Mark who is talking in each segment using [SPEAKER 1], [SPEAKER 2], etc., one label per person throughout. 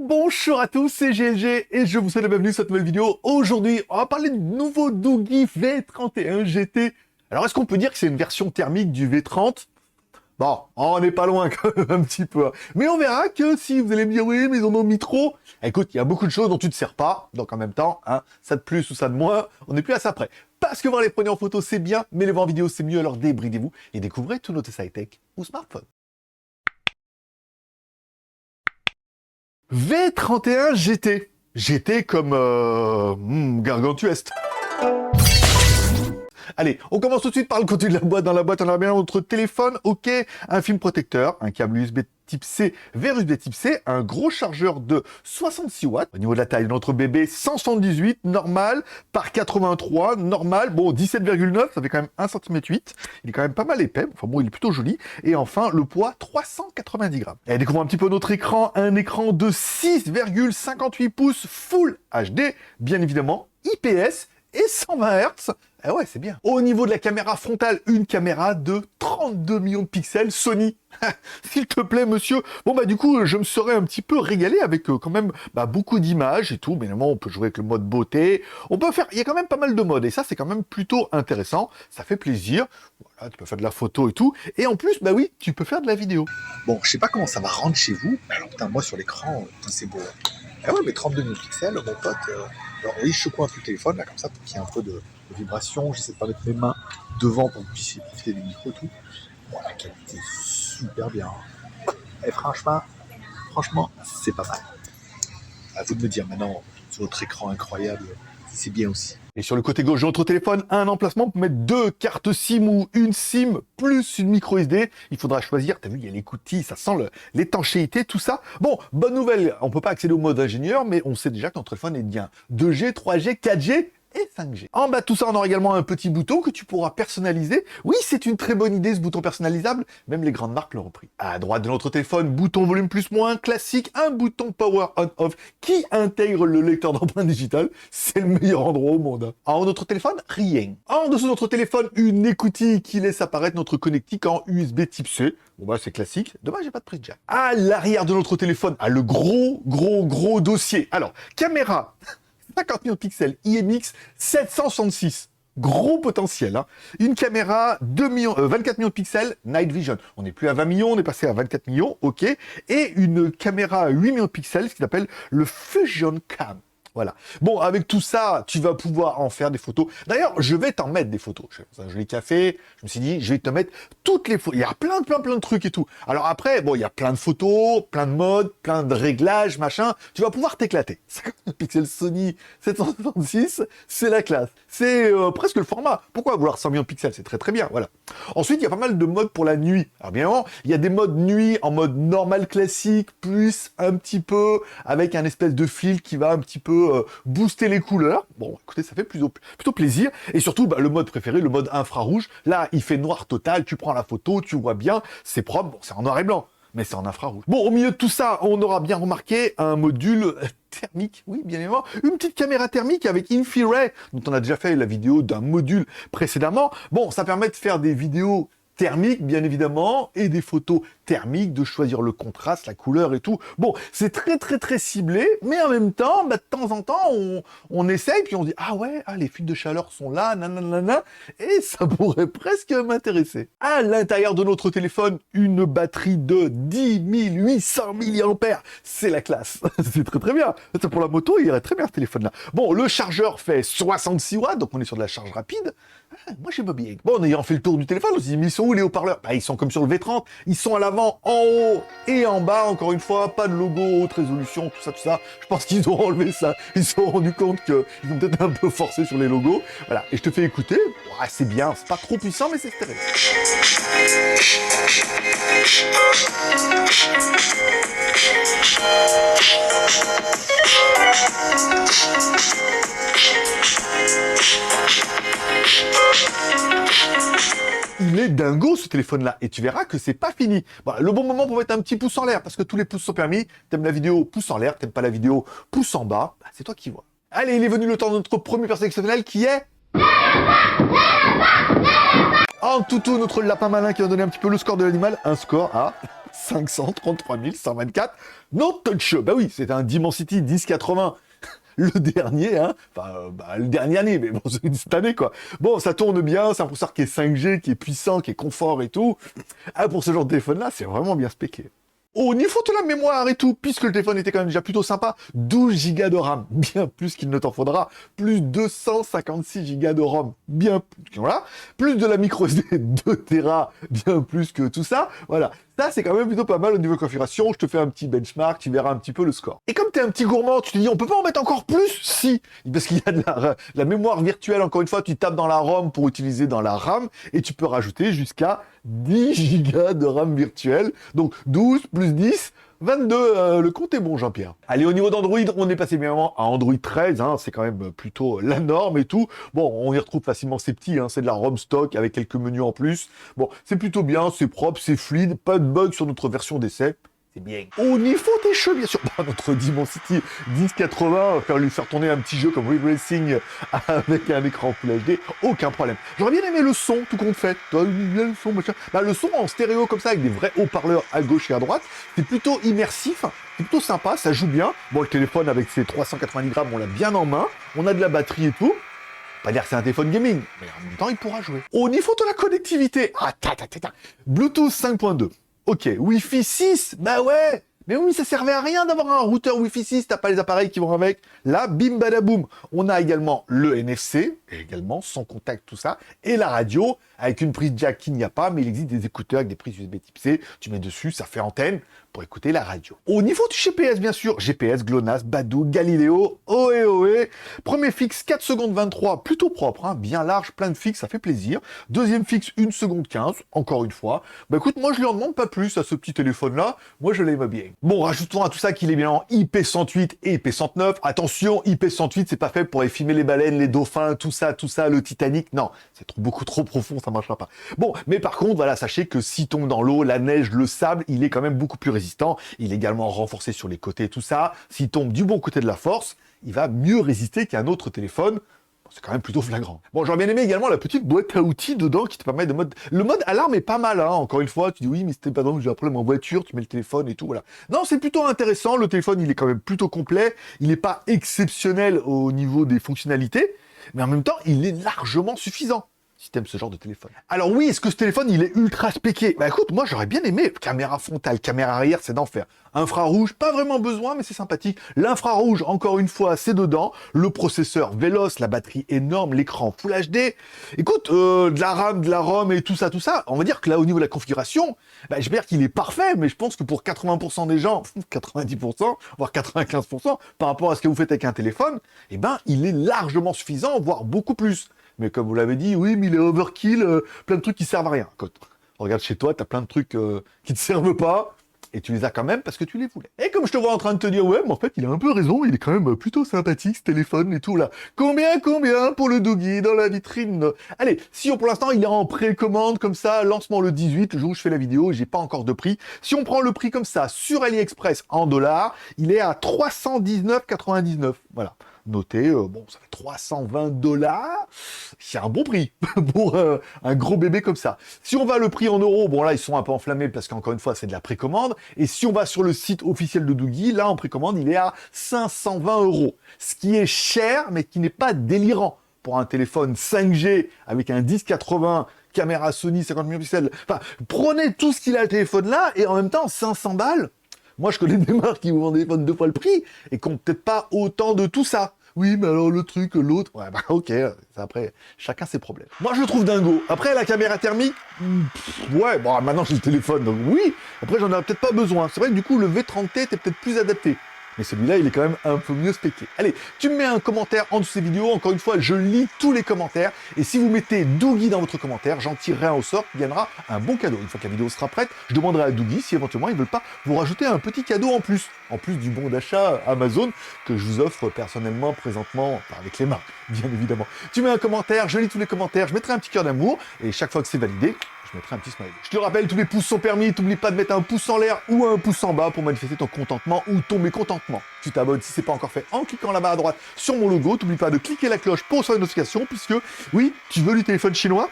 [SPEAKER 1] Bonjour à tous, c'est GLG et je vous souhaite la bienvenue sur cette nouvelle vidéo. Aujourd'hui, on va parler du nouveau Doogee V31 GT. Alors, est-ce qu'on peut dire que c'est une version thermique du V30 ? Bon, on n'est pas loin quand même un petit peu. Mais on verra que si vous allez me dire oui, mais ils en ont mis trop. Écoute, il y a beaucoup de choses dont tu ne te sers pas. Donc en même temps, hein, ça de plus ou ça de moins, on n'est plus à ça près. Parce que voir les produits en photo, c'est bien, mais les voir en vidéo, c'est mieux. Alors débridez-vous et découvrez tout notre high-tech ou smartphone. V31 GT. GT comme Gargantuest. Allez, on commence tout de suite par le contenu de la boîte. Dans la boîte, on a bien notre téléphone, ok, un film protecteur, un câble USB type C vers USB type C, un gros chargeur de 66 watts. Au niveau de la taille de notre bébé, 178, normal, par 83, normal. Bon, 17,9, ça fait quand même 1,8 cm. Il est quand même pas mal épais. Enfin bon, il est plutôt joli. Et enfin, le poids, 390 grammes. Et découvrons un petit peu notre écran. Un écran de 6,58 pouces Full HD, bien évidemment, IPS et 120 Hz. Ah ouais, c'est bien. Au niveau de la caméra frontale, une caméra de 32 millions de pixels Sony. S'il te plaît, monsieur. Bon, bah, du coup, je me serais un petit peu régalé avec quand même beaucoup d'images et tout. Bien évidemment, on peut jouer avec le mode beauté. On peut faire... Il y a quand même pas mal de modes. Et ça, c'est quand même plutôt intéressant. Ça fait plaisir. Voilà, tu peux faire de la photo et tout. Et en plus, bah oui, tu peux faire de la vidéo.
[SPEAKER 2] Bon, je sais pas comment ça va rendre chez vous, mais alors putain, moi sur l'écran, c'est beau. Ah ouais, mais 32 000 pixels, mon pote. Alors oui, je secoue un peu le téléphone, là, comme ça, pour qu'il y ait un peu de vibration. J'essaie de pas mettre mes mains devant pour que vous puissiez profiter des micros et tout. Bon, la qualité est super bien. Et franchement, c'est pas mal. À vous de me dire maintenant, sur votre écran incroyable, c'est bien aussi.
[SPEAKER 1] Et sur le côté gauche de notre téléphone, un emplacement pour mettre 2 cartes SIM ou une SIM plus une micro SD. Il faudra choisir, t'as vu, il y a l'écoutille, ça sent l'étanchéité, tout ça. Bon, bonne nouvelle, on peut pas accéder au mode ingénieur, mais on sait déjà que notre téléphone est bien 2G, 3G, 4G et 5G. En bas de tout ça, on aura également un petit bouton que tu pourras personnaliser. Oui, c'est une très bonne idée ce bouton personnalisable, même les grandes marques l'ont repris. À droite de notre téléphone, bouton volume plus moins classique, un bouton power on off qui intègre le lecteur d'empreintes digitales. C'est le meilleur endroit au monde. En haut de notre téléphone, rien. En dessous de notre téléphone, une écoutille qui laisse apparaître notre connectique en USB type C. Bon bah c'est classique, dommage j'ai pas de prise jack. À l'arrière de notre téléphone, le gros dossier. Alors, caméra 50 millions de pixels IMX 766. Gros potentiel. Hein. Une caméra 24 millions de pixels Night Vision. On n'est plus à 20 millions, on est passé à 24 millions, ok. Et une caméra à 8 millions de pixels, ce qu'il appelle le Fusion Cam. Voilà. Bon, avec tout ça, tu vas pouvoir en faire des photos. D'ailleurs, je vais t'en mettre des photos. Je l'ai café, je me suis dit, je vais te mettre toutes les photos. Il y a plein de trucs et tout. Alors après, bon, il y a plein de photos, plein de modes, plein de réglages, machin. Tu vas pouvoir t'éclater. 50 pixels Sony 766, c'est la classe. C'est presque le format. Pourquoi vouloir 100 millions de pixels? C'est très bien, voilà. Ensuite, il y a pas mal de modes pour la nuit. Alors bien évidemment, il y a des modes nuit en mode normal classique, plus un petit peu avec un espèce de fil qui va un petit peu booster les couleurs. Bon, écoutez, ça fait plutôt plaisir. Et surtout, le mode préféré, le mode infrarouge. Là, il fait noir total, tu prends la photo, tu vois bien, c'est propre. Bon, c'est en noir et blanc, mais c'est en infrarouge. Bon, au milieu de tout ça, on aura bien remarqué un module thermique, oui, bien évidemment. Une petite caméra thermique avec InfiRay, dont on a déjà fait la vidéo d'un module précédemment. Bon, ça permet de faire des vidéos thermique, bien évidemment, et des photos thermiques, de choisir le contraste, la couleur et tout. Bon, c'est très ciblé, mais en même temps, de temps en temps, on essaye, puis on se dit, ah ouais, les fuites de chaleur sont là, nanana, et ça pourrait presque m'intéresser. À l'intérieur de notre téléphone, une batterie de 10 800 mAh. C'est la classe. C'est très bien. Ça, pour la moto, il irait très bien ce téléphone-là. Bon, le chargeur fait 66 watts, donc on est sur de la charge rapide. Moi, j'aime bien. Bon, en ayant fait le tour du téléphone, on s'est dit, mais ils sont où les haut-parleurs? Ils sont comme sur le V30, ils sont à l'avant, en haut et en bas, encore une fois, pas de logo, haute résolution, tout ça. Je pense qu'ils ont enlevé ça. Ils se sont rendus compte qu'ils ont peut-être un peu forcé sur les logos. Voilà, et je te fais écouter. Ouais, c'est bien, c'est pas trop puissant, mais c'est stéréo. Il est dingo ce téléphone-là, et tu verras que c'est pas fini. Bon, le bon moment pour mettre un petit pouce en l'air, parce que tous les pouces sont permis. T'aimes la vidéo, pouce en l'air. T'aimes pas la vidéo, pouce en bas. C'est toi qui vois. Allez, il est venu le temps de notre premier personnage exceptionnel qui est... En toutou, notre lapin malin qui va donner un petit peu le score de l'animal. Un score à 533 124 no touch. Bah oui, c'est un Dimensity 1080. Le dernier, hein, enfin, le dernier année, mais bon, c'est cette année, quoi. Bon, ça tourne bien, c'est un processeur qui est 5G, qui est puissant, qui est confort et tout. Ah, pour ce genre de téléphone-là, c'est vraiment bien spéqué. Au niveau de la mémoire et tout, puisque le téléphone était quand même déjà plutôt sympa, 12 Go de RAM, bien plus qu'il ne t'en faudra, plus 256 Go de ROM, bien plus, voilà, plus de la micro SD 2 Tera, bien plus que tout ça, voilà. Ça, c'est quand même plutôt pas mal au niveau configuration. Je te fais un petit benchmark, tu verras un petit peu le score. Et comme t'es un petit gourmand, tu te dis, on peut pas en mettre encore plus? Si, parce qu'il y a de la mémoire virtuelle, encore une fois, tu tapes dans la ROM pour utiliser dans la RAM, et tu peux rajouter jusqu'à 10 Go de RAM virtuelle. Donc 12 plus 10, 22, le compte est bon, Jean-Pierre. Allez, au niveau d'Android, on est passé bien à Android 13, hein, c'est quand même plutôt la norme et tout. Bon, on y retrouve facilement ces petits, hein, c'est de la ROM stock avec quelques menus en plus. Bon, c'est plutôt bien, c'est propre, c'est fluide, pas de bug sur notre version d'essai. C'est bien. Au niveau des jeux, bien sûr, notre Dimensity 1080, faire tourner un petit jeu comme Ray Racing avec un écran Full HD, aucun problème. J'aurais bien aimé le son, tout compte fait. Le son, machin. Le son en stéréo comme ça, avec des vrais haut-parleurs à gauche et à droite, c'est plutôt immersif, c'est plutôt sympa, ça joue bien. Bon, le téléphone avec ses 390 grammes, on l'a bien en main, on a de la batterie et tout. Pas dire que c'est un téléphone gaming, mais en même temps, il pourra jouer. Au niveau de la connectivité, Bluetooth 5.2. Ok, Wi-Fi 6, bah ouais. Mais oui, ça servait à rien d'avoir un routeur Wi-Fi 6, t'as pas les appareils qui vont avec. Là, bim badaboum. On a également le NFC, et également sans contact, tout ça, et la radio, avec une prise jack qui n'y a pas, mais il existe des écouteurs avec des prises USB type C, tu mets dessus, ça fait antenne pour écouter la radio. Au niveau du GPS, bien sûr, GPS, GLONASS, Badoo, Galileo, ohé ohé. Premier fixe, 4 secondes 23, plutôt propre, hein, bien large, plein de fixes, ça fait plaisir. Deuxième fixe, 1 seconde 15, encore une fois. Bah écoute, moi je lui en demande pas plus à ce petit téléphone-là, moi je l'aime bien. Bon, rajoutons à tout ça qu'il est bien en IP108 et IP109. Attention, IP108, c'est pas fait pour aller filmer les baleines, les dauphins, tout ça, le Titanic. Non, c'est beaucoup trop profond, ça marchera pas. Bon, mais par contre, voilà, sachez que s'il tombe dans l'eau, la neige, le sable, il est quand même beaucoup plus résistant. Il est également renforcé sur les côtés, tout ça. S'il tombe du bon côté de la force, il va mieux résister qu'un autre téléphone. C'est quand même plutôt flagrant. Bon, j'aurais bien aimé également la petite boîte à outils dedans qui te permet de mode... Le mode alarme est pas mal, hein. Encore une fois, tu dis oui, mais c'était pas donc j'ai un problème en voiture, tu mets le téléphone et tout, voilà. Non, c'est plutôt intéressant. Le téléphone, il est quand même plutôt complet. Il n'est pas exceptionnel au niveau des fonctionnalités, mais en même temps, il est largement suffisant. Si t'aimes ce genre de téléphone. Alors oui, est-ce que ce téléphone, il est ultra spéqué? Bah écoute, moi j'aurais bien aimé. Caméra frontale, caméra arrière, c'est d'enfer. Infrarouge, pas vraiment besoin, mais c'est sympathique. L'infrarouge, encore une fois, c'est dedans. Le processeur véloce, la batterie énorme, l'écran Full HD. Écoute, de la RAM, de la ROM et tout ça, on va dire que là, au niveau de la configuration, bah, je veux dire qu'il est parfait, mais je pense que pour 80% des gens, 90%, voire 95%, par rapport à ce que vous faites avec un téléphone, eh ben, il est largement suffisant, voire beaucoup plus. Mais comme vous l'avez dit, oui, mais il est overkill, plein de trucs qui servent à rien. Quand regarde chez toi, t'as plein de trucs qui te servent pas, et tu les as quand même parce que tu les voulais. Et comme je te vois en train de te dire, ouais, mais en fait, il a un peu raison, il est quand même plutôt sympathique, ce téléphone et tout, là. Combien pour le Doogie dans la vitrine? Allez, si pour l'instant, il est en précommande, comme ça, lancement le 18, le jour où je fais la vidéo, j'ai pas encore de prix. Si on prend le prix comme ça, sur AliExpress, en dollars, il est à 319,99. Voilà. Notez, bon, ça fait 320 $, c'est un bon prix pour un gros bébé comme ça. Si on va le prix en euros, bon là, ils sont un peu enflammés parce qu'encore une fois, c'est de la précommande. Et si on va sur le site officiel de Doogie, là, en précommande, il est à 520 €. Ce qui est cher, mais qui n'est pas délirant pour un téléphone 5G avec un 1080, caméra Sony 50 millions de pixels. Enfin, prenez tout ce qu'il a le téléphone là, et en même temps, 500 balles. Moi, je connais des marques qui vous vendent des téléphones 2 fois le prix et qui n'ont peut-être pas autant de tout ça. Oui, mais alors le truc, l'autre... Ouais, bah ok, après, chacun ses problèmes. Moi, je le trouve dingo. Après, la caméra thermique, ouais, bon, maintenant j'ai le téléphone, donc oui. Après, j'en aurais peut-être pas besoin. C'est vrai que du coup, le V30T était peut-être plus adapté. Mais celui-là, il est quand même un peu mieux spéqué. Allez, tu me mets un commentaire en dessous de ces vidéos. Encore une fois, je lis tous les commentaires. Et si vous mettez Doogie dans votre commentaire, j'en tirerai un au sort qui gagnera un bon cadeau. Une fois que la vidéo sera prête, je demanderai à Doogie si éventuellement ils veulent pas vous rajouter un petit cadeau en plus. En plus du bon d'achat Amazon que je vous offre personnellement, présentement, enfin, avec les mains, bien évidemment. Tu mets un commentaire, je lis tous les commentaires, je mettrai un petit cœur d'amour. Et chaque fois que c'est validé, je mettrai un petit smiley. Je te rappelle, tous les pouces sont permis. T'oublies pas de mettre un pouce en l'air ou un pouce en bas pour manifester ton contentement ou ton mécontentement. Tu t'abonnes si c'est pas encore fait en cliquant là-bas à droite sur mon logo. T'oublies pas de cliquer la cloche pour recevoir une notification puisque, oui, tu veux du téléphone chinois?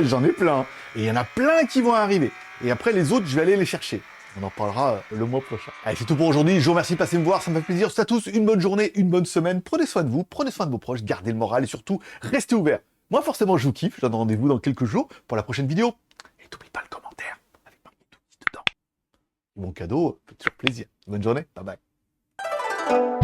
[SPEAKER 1] J'en ai plein. Et il y en a plein qui vont arriver. Et après, les autres, je vais aller les chercher. On en parlera le mois prochain. Allez, c'est tout pour aujourd'hui. Je vous remercie de passer me voir. Ça me fait plaisir. C'est à tous. Une bonne journée, une bonne semaine. Prenez soin de vous, prenez soin de vos proches, gardez le moral et surtout, restez ouverts. Moi, forcément, je vous kiffe. Je donne rendez-vous dans quelques jours pour la prochaine vidéo. Et n'oublie pas le commentaire avec ma petite dedans. Mon cadeau fait toujours plaisir. Bonne journée. Bye bye.